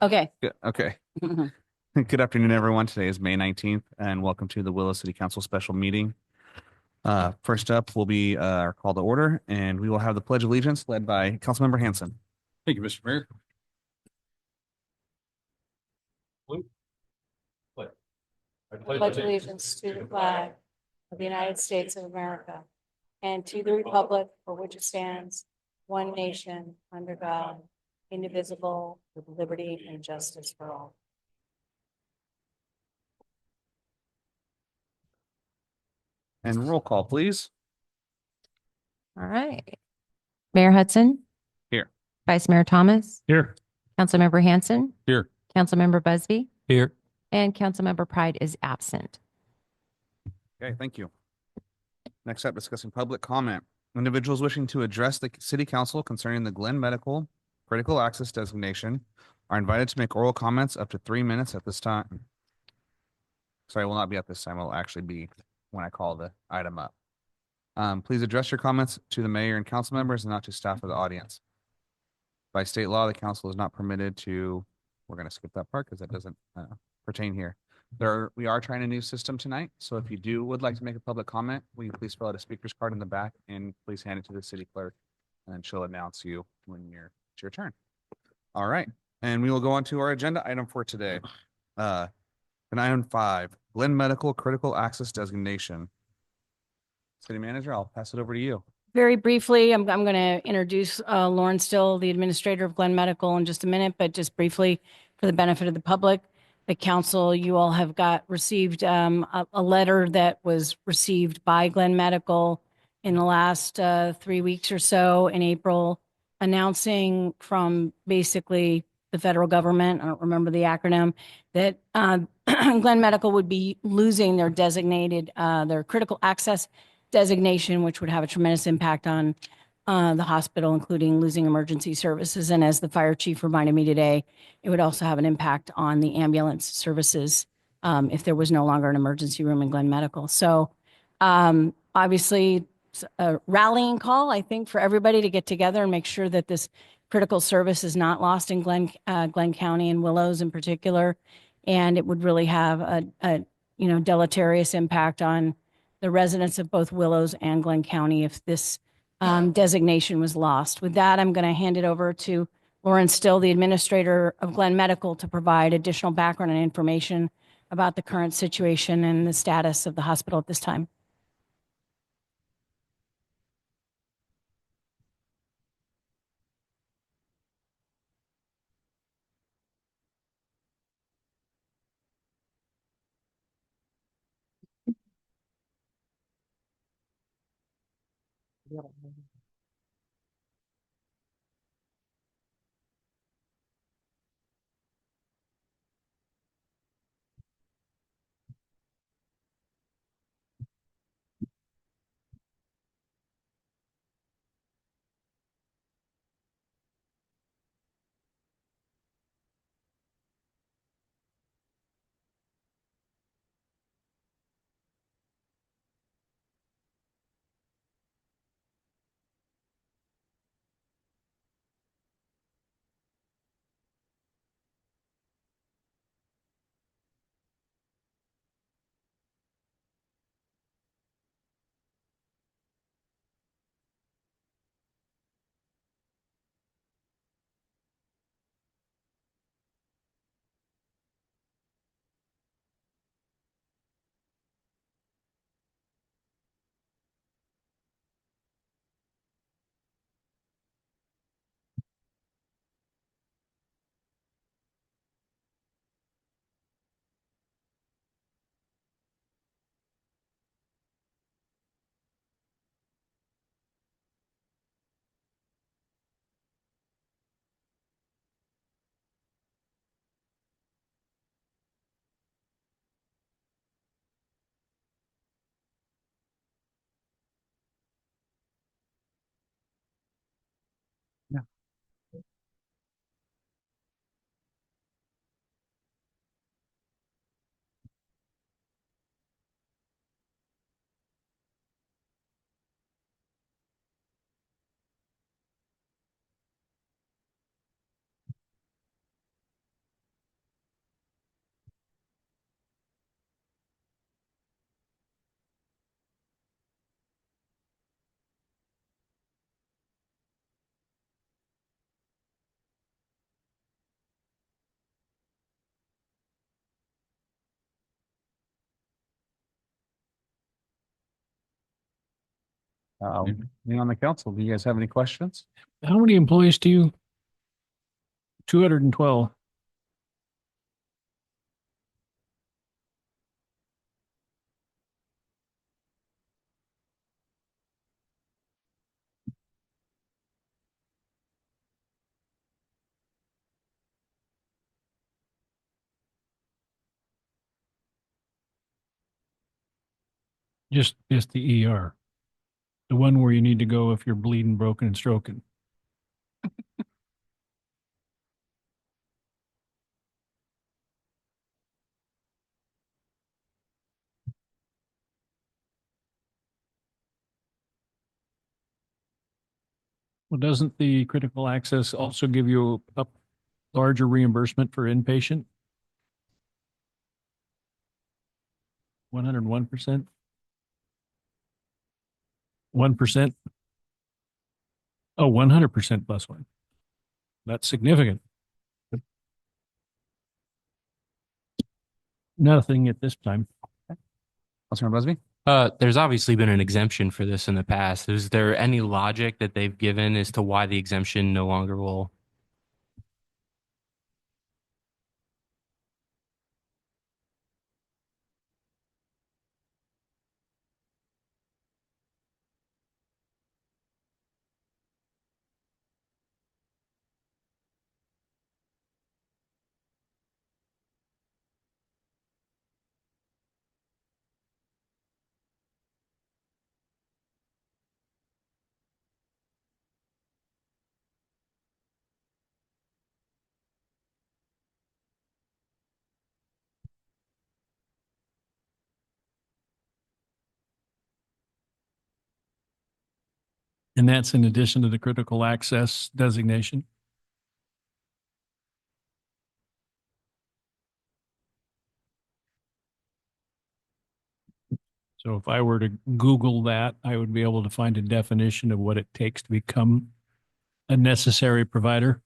Okay. Good. Okay. Good afternoon, everyone. Today is May 19th, and welcome to the Willow City Council special meeting. First up will be our call to order, and we will have the Pledge of Allegiance led by Councilmember Hanson. Thank you, Mr. Mayor. I Pledge allegiance to the flag of the United States of America and to the republic for which it stands, one nation, under God, indivisible, with liberty and justice for all. And roll call, please. All right. Mayor Hudson. Here. Vice Mayor Thomas. Here. Councilmember Hanson. Here. Councilmember Busby. Here. And Councilmember Pride is absent. Okay, thank you. Next up, discussing public comment. Individuals wishing to address the City Council concerning the Glenn Medical Critical Access designation are invited to make oral comments up to 3 minutes at this time. Sorry, it will not be at this time. It will actually be when I call the item up. Please address your comments to the mayor and council members and not to staff or the audience. By state law, the council is not permitted to, we're going to skip that part because that doesn't pertain here. We are trying a new system tonight. So if you would like to make a public comment, will you please fill out a speaker's card in the back and please hand it to the city clerk, and then she'll announce you when it's your turn. All right. And we will go on to our agenda item for today. And item 5, Glenn Medical Critical Access Designation. City Manager, I'll pass it over to you. Very briefly, I'm going to introduce Lauren Still, the administrator of Glenn Medical, in just a minute, but just briefly for the benefit of the public, the council, you all have received a letter that was received by Glenn Medical in the last 3 weeks or so in April, announcing from basically the federal government, I don't remember the acronym, that Glenn Medical would be losing their their critical access designation, which would have a tremendous impact on the hospital, including losing emergency services. And as the fire chief reminded me today, it would also have an impact on the ambulance services if there was no longer an emergency room in Glenn Medical. So obviously, a rallying call, I think, for everybody to get together and make sure that this critical service is not lost in Glenn County and Willows in particular. And it would really have a deleterious impact on the residents of both Willows and Glenn County if this designation was lost. With that, I'm going to hand it over to Lauren Still, the administrator of Glenn Medical, to provide additional background and information about the current situation and the status of the hospital at this time. Being on the council, do you guys have any questions? How many employees do you? 212. Just the ER. The one where you need to go if you're bleeding, broken, and stroking. Well, doesn't the critical access also give you a larger reimbursement for inpatient? 101%? 1%? Oh, 100% plus one. That's significant. Nothing at this time. Councilmember Busby? There's obviously been an exemption for this in the past. Is there any logic that they've given as to why the exemption no longer will? And that's in addition to the critical access designation. So if I were to Google that, I would be able to find a definition of what it takes to become a necessary provider.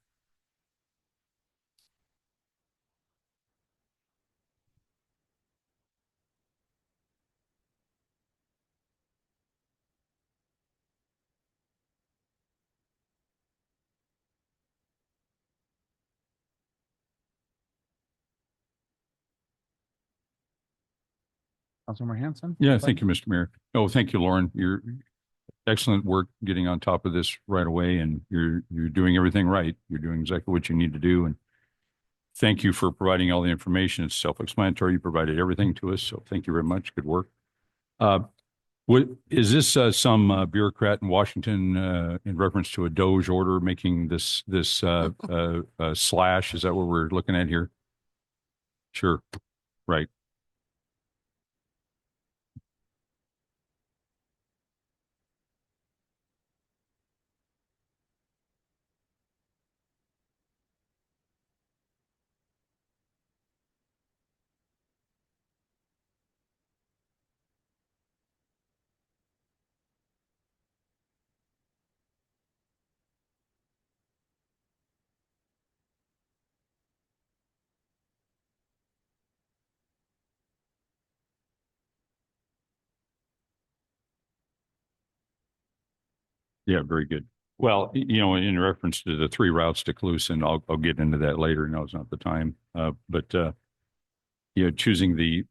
Councilmember Hanson? Yeah, thank you, Mr. Mayor. Oh, thank you, Lauren. You're excellent work getting on top of this right away, and you're doing everything right. You're doing exactly what you need to do. And thank you for providing all the information. It's self-explanatory. You provided everything to us. So thank you very much. Good work. What is this some bureaucrat in Washington in reference to a Doge order making this slash? Is that what we're looking at here? Sure. Right. Yeah, very good. Well, in reference to the three routes to Clusen, I'll get into that later. Now is not the time. But choosing the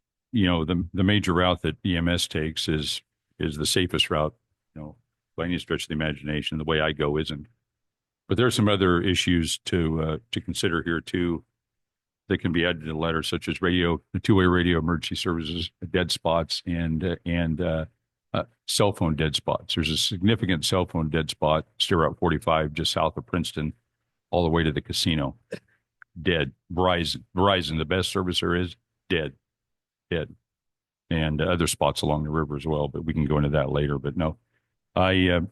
major route that EMS takes is the safest route, by any stretch of the imagination. The way I go isn't. But there are some other issues to consider here too that can be added to the letter, such as the two-way radio emergency services, dead spots, and cell phone dead spots. There's a significant cell phone dead spot, State Route 45, just south of Princeton, all the way to the casino. Dead. Verizon, the best service there is, dead. And other spots along the river as well, but we can go into that later. But no, I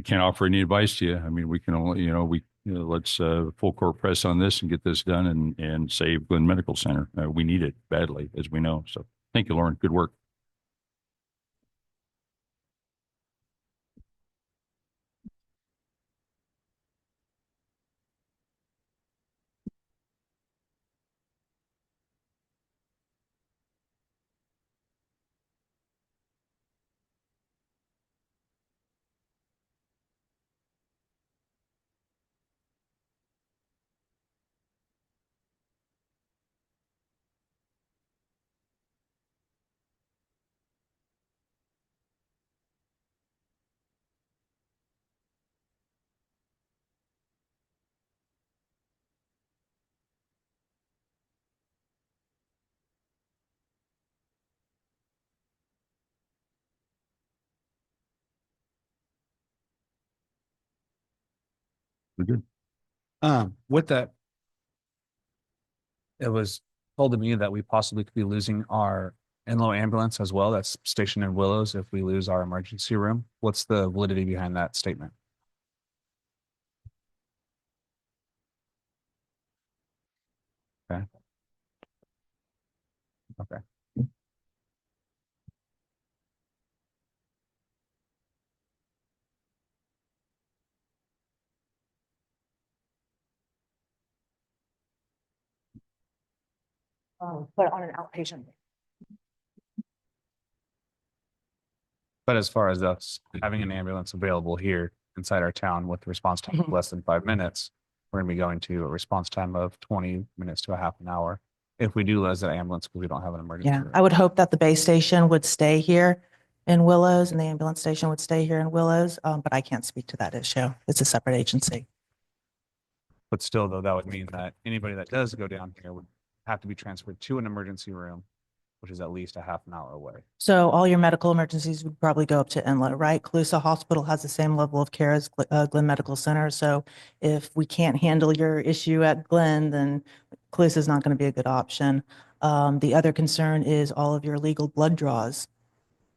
can't offer any advice to you. I mean, we can only, let's full court press on this and get this done and save Glenn Medical Center. We need it badly, as we know. So thank you, Lauren. Good work. We're good. With that, it was told to me that we possibly could be losing our Enlow ambulance as well. That's stationed in Willows if we lose our emergency room. What's the validity behind that statement? Okay. Okay. But on an outpatient. But as far as us having an ambulance available here inside our town with response time of less than 5 minutes, we're gonna be going to a response time of 20 minutes to a half an hour. If we do lose that ambulance because we don't have an emergency Yeah, room. I would hope that the base station would stay here in Willows and the ambulance station would stay here in Willows, but I can't speak to that issue. It's a separate agency. But still, though, that would mean that anybody that does go down here would have to be transferred to an emergency room, which is at least a half an hour away. So all your medical emergencies would probably go up to Enlow, right? Calusa Hospital has the same level of care as Glenn Medical Center. So if we can't handle your issue at Glenn, then Calusa is not going to be a good option. The other concern is all of your legal blood draws.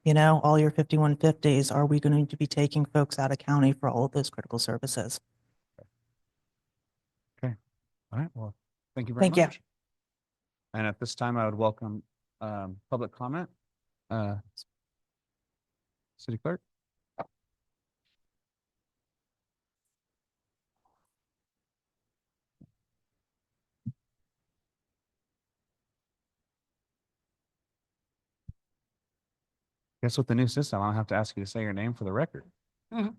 You know, all your 5150s, are we going to be taking folks out of county for all of those critical services? All right, well, thank you very Thank you. much. And at this time, I would welcome public comment. City Clerk? Guess with the new system, I don't have to ask you to say your name for the record. Doug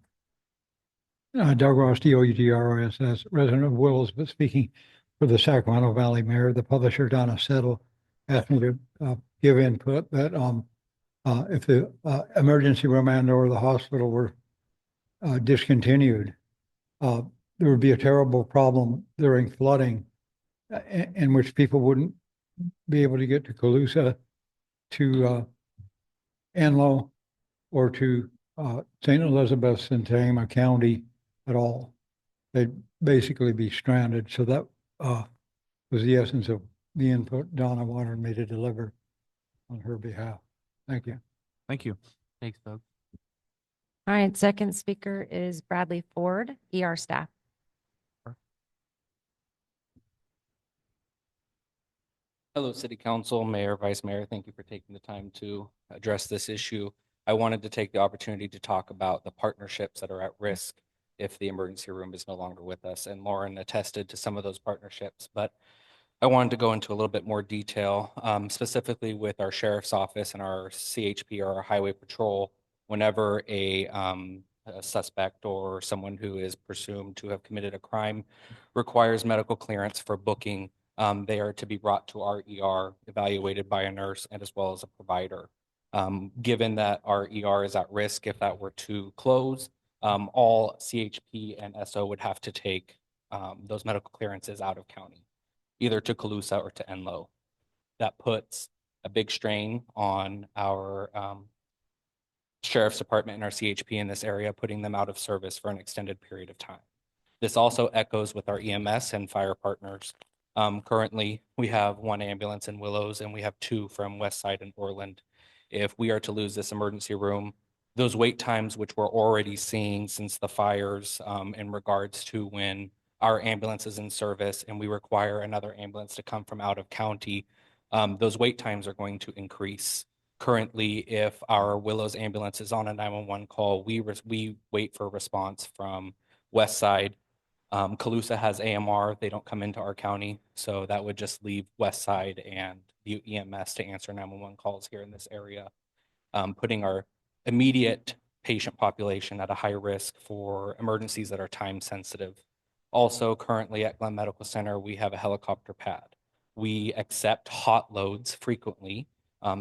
Ross, DOUGROSS, resident of Willows, but speaking for the Sacramento Valley Mayor. The publisher, Donna Settle, asked me to give input that if the emergency room and or the hospital were discontinued, there would be a terrible problem during flooding in which people wouldn't be able to get to Calusa, to Enlow, or to St. Elizabeth's and Tama County at all. They'd basically be stranded. So that was the essence of the input Donna wanted me to deliver on her behalf. Thank you. Thank you. Thanks, Doug. All right, second speaker is Bradley Ford, ER staff. Hello, City Council, Mayor, Vice Mayor. Thank you for taking the time to address this issue. I wanted to take the opportunity to talk about the partnerships that are at risk if the emergency room is no longer with us. And Lauren attested to some of those partnerships, but I wanted to go into a little bit more detail, specifically with our sheriff's office and our CHP or our highway patrol. Whenever a suspect or someone who is presumed to have committed a crime requires medical clearance for booking, they are to be brought to our ER, evaluated by a nurse and as well as a provider. Given that our ER is at risk, if that were to close, all CHP and SO would have to take those medical clearances out of county, either to Calusa or to Enlow. That puts a big strain on our sheriff's department and our CHP in this area, putting them out of service for an extended period of time. This also echoes with our EMS and fire partners. Currently, we have one ambulance in Willows and we have two from Westside and Orland. If we are to lose this emergency room, those wait times, which we're already seeing since the fires in regards to when our ambulance is in service and we require another ambulance to come from out of county, those wait times are going to increase. Currently, if our Willows ambulance is on a 911 call, we wait for a response from Westside. Calusa has AMR. They don't come into our county. So that would just leave Westside and the EMS to answer 911 calls here in this area, putting our immediate patient population at a high risk for emergencies that are time sensitive. Also, currently at Glenn Medical Center, we have a helicopter pad. We accept hot loads frequently.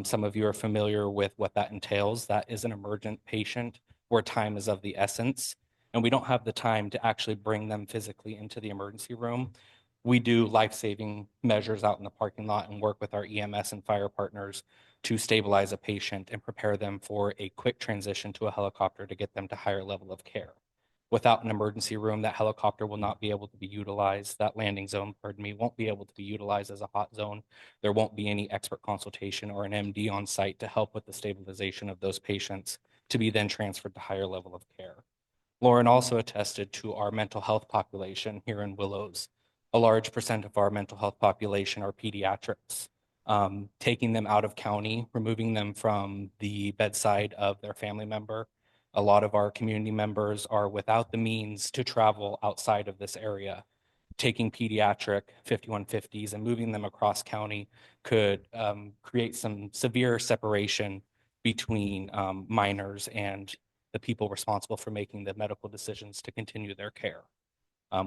Some of you are familiar with what that entails. That is an emergent patient where time is of the essence, and we don't have the time to actually bring them physically into the emergency room. We do life-saving measures out in the parking lot and work with our EMS and fire partners to stabilize a patient and prepare them for a quick transition to a helicopter to get them to higher level of care. Without an emergency room, that helicopter will not be able to be utilized. That landing zone, pardon me, won't be able to be utilized as a hot zone. There won't be any expert consultation or an MD on site to help with the stabilization of those patients to be then transferred to higher level of care. Lauren also attested to our mental health population here in Willows. A large percent of our mental health population are pediatrics. Taking them out of county, removing them from the bedside of their family member. A lot of our community members are without the means to travel outside of this area. Taking pediatric 5150s and moving them across county could create some severe separation between minors and the people responsible for making the medical decisions to continue their care.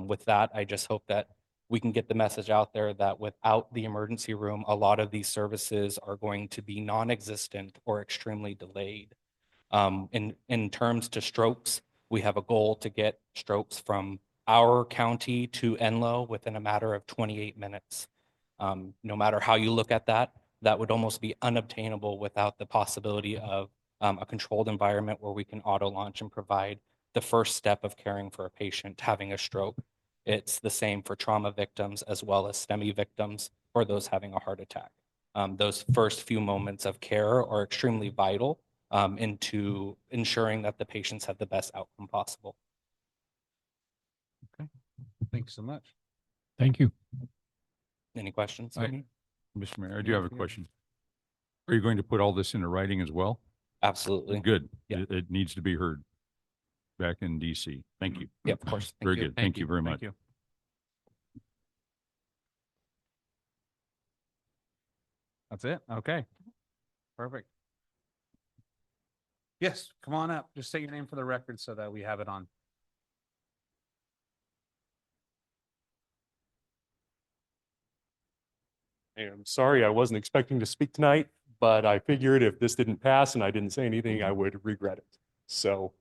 With that, I just hope that we can get the message out there that without the emergency room, a lot of these services are going to be non-existent or extremely delayed. In terms to strokes, we have a goal to get strokes from our county to Enloe within a matter of 28 minutes. No matter how you look at that, that would almost be unobtainable without the possibility of a controlled environment where we can auto launch and provide the first step of caring for a patient having a stroke. It's the same for trauma victims as well as STEMI victims or those having a heart attack. Those first few moments of care are extremely vital into ensuring that the patients have the best outcome possible. Thank you so much. Thank you. Any questions? I- for me? Mr. Mayor, I do have a question. Are you going to put all this into writing as well? Absolutely. Good. Yeah. It needs to be heard back in DC. Thank you. Yeah, of course. Thank Very you. good. Thank you very much. That's it? Okay. Perfect. Yes, come on up. Just say your name for the record so that we have it on. I'm sorry, I wasn't expecting to speak tonight, but I figured if this didn't pass and I didn't say anything, I would regret it. So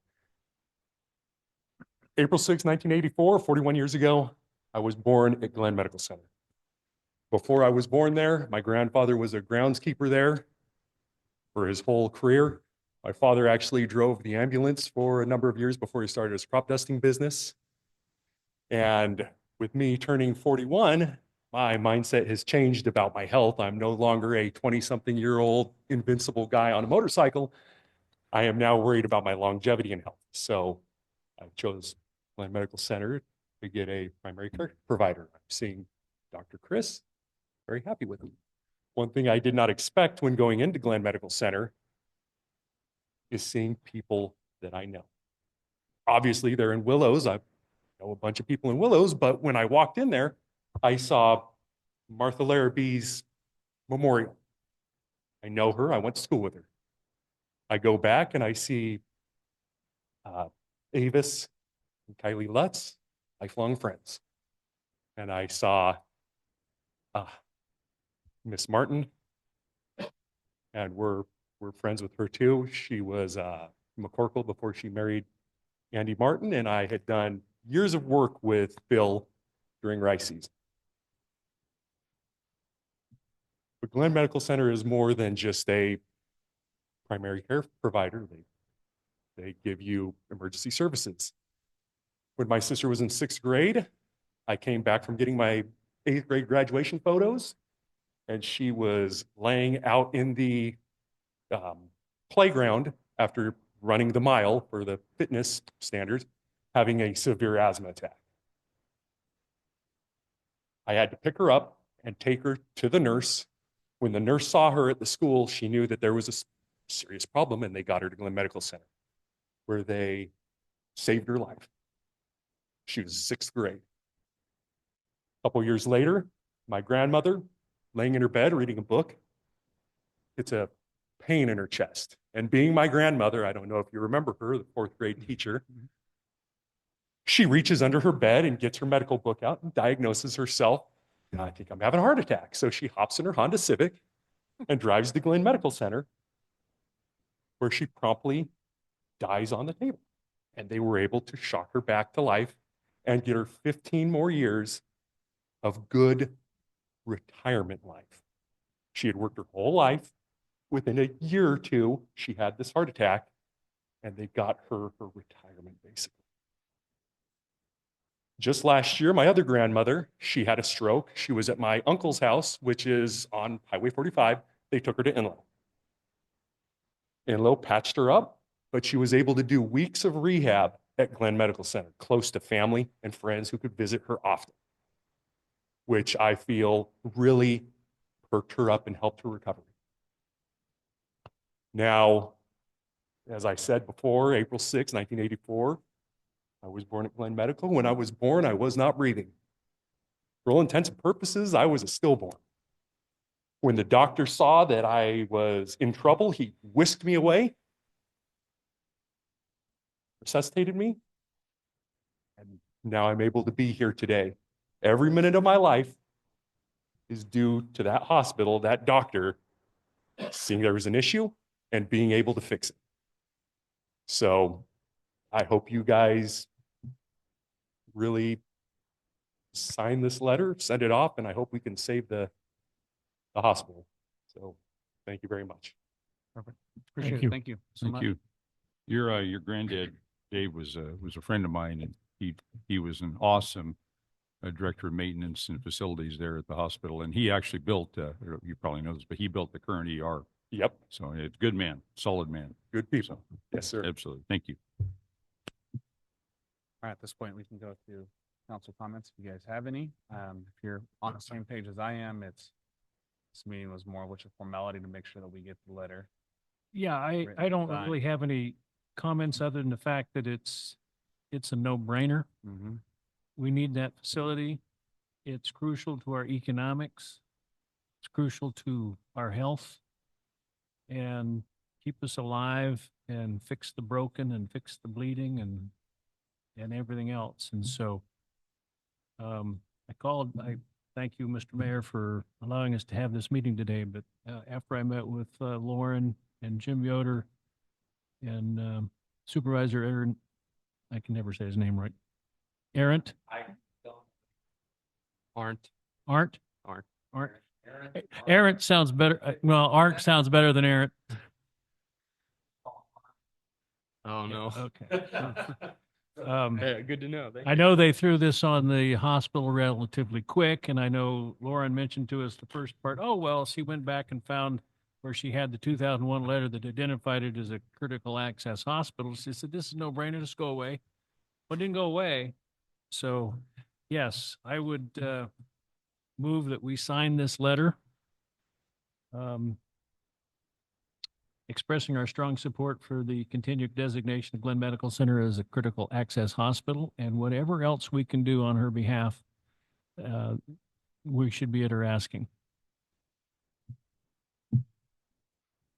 April 6, 1984, 41 years ago, I was born at Glenn Medical Center. Before I was born there, my grandfather was a groundskeeper there for his whole career. My father actually drove the ambulance for a number of years before he started his crop dusting business. And with me turning 41, my mindset has changed about my health. I'm no longer a 20-something-year-old invincible guy on a motorcycle. I am now worried about my longevity and health. So I chose Glenn Medical Center to get a primary care provider. I'm seeing Dr. Chris, very happy with him. One thing I did not expect when going into Glenn Medical Center is seeing people that I know. Obviously, they're in Willows. I know a bunch of people in Willows, but when I walked in there, I saw Martha Larrabee's memorial. I know her. I went to school with her. I go back and I see Avis and Kylie Lutz, lifelong friends. And I saw Miss Martin, and we're friends with her too. She was McCorkle before she married Andy Martin, and I had done years of work with Bill during rice season. But Glenn Medical Center is more than just a primary care provider. They give you emergency services. When my sister was in 6th grade, I came back from getting my 8th grade graduation photos, and she was laying out in the playground after running the mile for the fitness standards, having a severe asthma attack. I had to pick her up and take her to the nurse. When the nurse saw her at the school, she knew that there was a serious problem, and they got her to Glenn Medical Center, where they saved her life. She was 6th grade. A couple years later, my grandmother, laying in her bed reading a book, it's a pain in her chest. And being my grandmother, I don't know if you remember her, the 4th grade teacher, she reaches under her bed and gets her medical book out and diagnoses herself. I think I'm having a heart attack. So she hops in her Honda Civic and drives to Glenn Medical Center, where she promptly dies on the table. And they were able to shock her back to life and get her 15 more years of good retirement life. She had worked her whole life. Within a year or two, she had this heart attack, and they got her retirement, basically. Just last year, my other grandmother, she had a stroke. She was at my uncle's house, which is on Highway 45. They took her to Enloe. Enloe patched her up, but she was able to do weeks of rehab at Glenn Medical Center, close to family and friends who could visit her often, which I feel really perked her up and helped her recovery. Now, as I said before, April 6, 1984, I was born at Glenn Medical. When I was born, I was not breathing. For all intents and purposes, I was a stillborn. When the doctor saw that I was in trouble, he whisked me away, resuscitated me, and now I'm able to be here today. Every minute of my life is due to that hospital, that doctor, seeing there was an issue and being able to fix it. So I hope you guys really sign this letter, send it off, and I hope we can save the hospital. So thank you very much. Appreciate you. it. Thank you so Thank much. you. Your granddad, Dave, was a friend of mine, and he was an awesome director of maintenance and facilities there at the hospital. And he actually built, you probably know this, but he built the current ER. Yep, So it's good man, solid man. good people. So, Yes, sir. absolutely. Thank you. All right, at this point, we can go to council comments if you guys have any. If you're on the same page as I am, this meeting was more which a formality to make sure that we get the letter. Yeah, I Written don't design. really have any comments other than the fact that it's a no-brainer. Mm-hmm. We need that facility. It's crucial to our economics. It's crucial to our health and keep us alive and fix the broken and fix the bleeding and everything else. And so I thank you, Mr. Mayor, for allowing us to have this meeting today. But after I met with Lauren and Jim Yoder and Supervisor Aaron, I can never say his name right. Aren't? Aren't. Aren't? Aren't. Aren't. Aren't sounds better. Well, Aren't sounds better than Aren't. Oh, no. Okay. Yeah, good to know. I know they threw this on the hospital relatively quick, and I know Lauren mentioned to us the first part, oh, well, she went back and found where she had the 2001 letter that identified it as a critical access hospital. She said, this is no brainer, just go away. Well, it didn't go away. So, yes, I would move that we sign this letter expressing our strong support for the continued designation of Glenn Medical Center as a critical access hospital, and whatever else we can do on her behalf, we should be at her asking.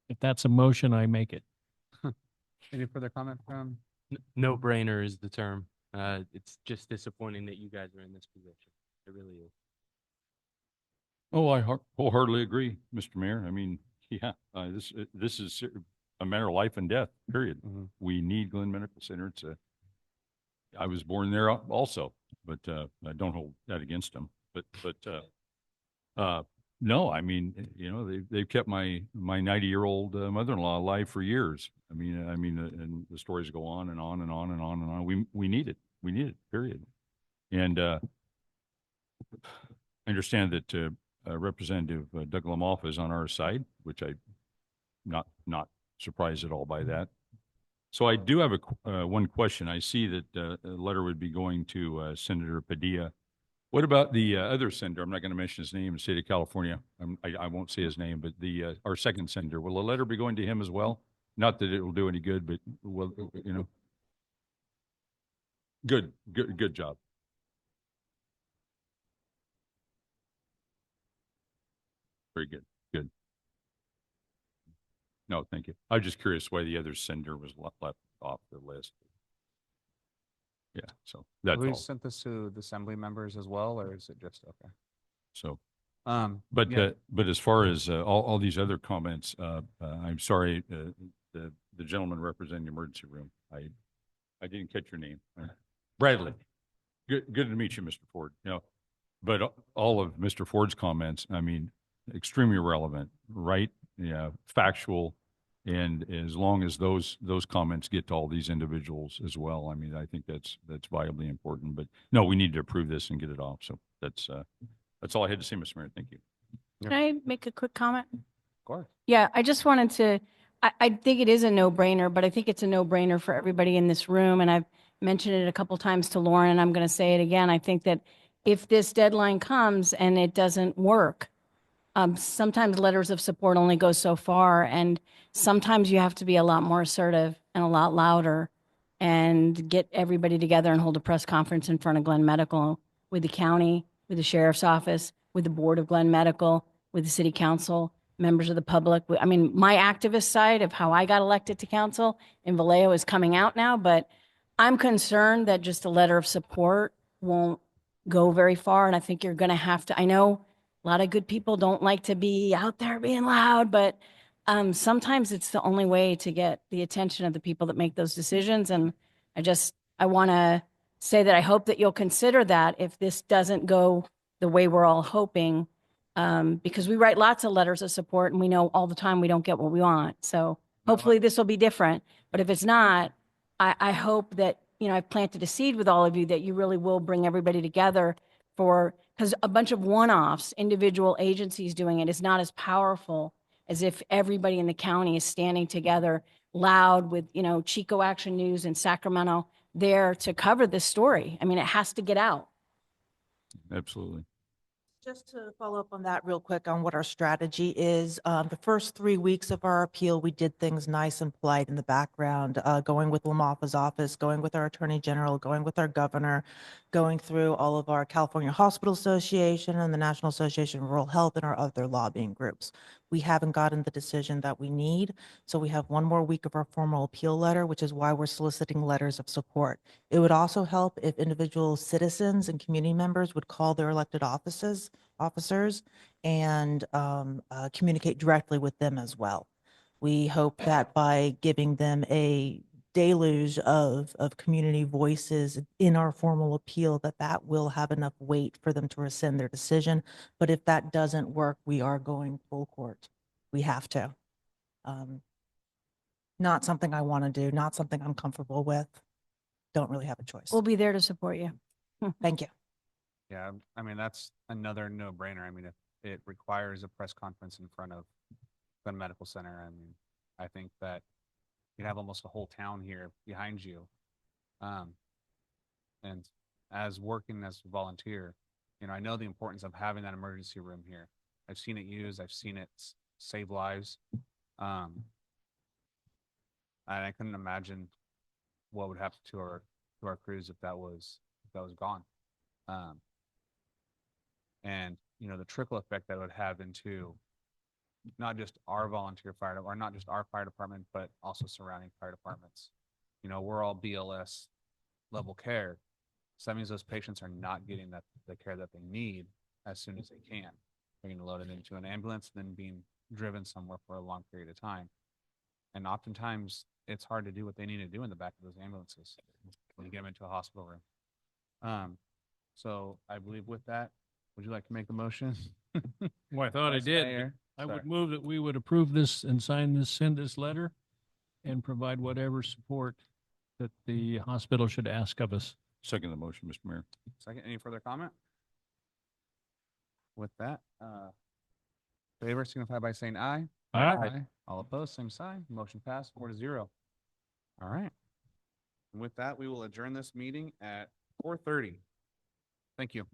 If that's a motion, I make it. Any further comment from? No brainer is the term. It's just disappointing that you guys are in this position. It really is. Oh, I wholeheartedly agree, Mr. Mayor. I mean, yeah, this is a matter of life and death, period. Mhm. We need Glenn Medical Center. I was born there also, but I don't hold that against them. But no, I mean, you know, they've kept my 90-year-old mother-in-law alive for years. I mean, and the stories go on and on and on and on and on. We need it. We need it, period. And I understand that Representative Doug Lamoff is on our side, which I'm not surprised at all by that. So I do have one question. I see that a letter would be going to Senator Padilla. What about the other senator? I'm not going to mention his name in the state of California. I won't say his name, but our second senator. Will a letter be going to him as well? Not that it will do any good, but will, you know. Good job. Very good. Good. No, thank you. I was just curious why the other senator was left off the list. Yeah, so that's We all. sent this to the assembly members as well, or is it just, okay? So, But yeah, but as far as all these other comments, I'm sorry, the gentleman representing the emergency room, I didn't catch your name. Bradley. Good to meet you, Mr. Ford. You know, but all of Mr. Ford's comments, I mean, extremely relevant, right? Yeah, factual, And as long as those comments get to all these individuals as well, I mean, I think that's vitally important. But no, we need to approve this and get it off. So that's all I had to say, Mr. Mayor. Thank you. Can I make a quick comment? Of course. Yeah, I just wanted to, I think it is a no-brainer, but I think it's a no-brainer for everybody in this room. And I've mentioned it a couple times to Lauren, and I'm going to say it again. I think that if this deadline comes and it doesn't work, sometimes letters of support only go so far. And sometimes you have to be a lot more assertive and a lot louder and get everybody together and hold a press conference in front of Glenn Medical with the county, with the sheriff's office, with the board of Glenn Medical, with the city council, members of the public. I mean, my activist side of how I got elected to council in Vallejo is coming out now, but I'm concerned that just a letter of support won't go very far. And I think you're going to have to, I know a lot of good people don't like to be out there being loud, but sometimes it's the only way to get the attention of the people that make those decisions. And I want to say that I hope that you'll consider that if this doesn't go the way we're all hoping, because we write lots of letters of support and we know all the time we don't get what we want. So hopefully this will be different. But if it's not, I hope that, I've planted a seed with all of you that you really will bring everybody together because a bunch of one-offs, individual agencies doing it is not as powerful as if everybody in the county is standing together loud with, Chico Action News and Sacramento there to cover this story. I mean, it has to get out. Absolutely. Just to follow up on that real quick on what our strategy is, the first 3 weeks of our appeal, we did things nice and polite in the background, going with LaMoffa's office, going with our attorney general, going with our governor, going through all of our California Hospital Association and the National Association of Rural Health and our other lobbying groups. We haven't gotten the decision that we need, so we have 1 more week of our formal appeal letter, which is why we're soliciting letters of support. It would also help if individual citizens and community members would call their elected officers and communicate directly with them as well. We hope that by giving them a deluge of community voices in our formal appeal, that will have enough weight for them to rescind their decision. But if that doesn't work, we are going full court. We have to. Not something I want to do, not something I'm comfortable with. Don't really have a choice. We'll be there to support you. Thank you. Yeah, I mean, that's another no-brainer. I mean, if it requires a press conference in front of Glenn Medical Center, I mean, I think that you'd have almost a whole town here behind you. And as working as a volunteer, I know the importance of having that emergency room here. I've seen it used, I've seen it save lives. And I couldn't imagine what would happen to our crews if that was gone. And the trickle effect that would have into not just our volunteer fire or not just our fire department, but also surrounding fire departments. We're all BLS level care. So that means those patients are not getting the care that they need as soon as they can. They're getting loaded into an ambulance, then being driven somewhere for a long period of time. And oftentimes it's hard to do what they need to do in the back of those ambulances when you get them into a hospital room. So I believe with that, would you like to make a motion? Well, I thought I Vice did. Mayor? I Sorry. would move that we would approve this and send this letter and provide whatever support that the hospital should ask of us. Second the motion, Mr. Mayor. Second, any further comment? With that, favor signify by saying aye. Aye. All opposed, same sign. Motion passed 4-0. All right. And with that, we will adjourn this meeting at 4:30. Thank you.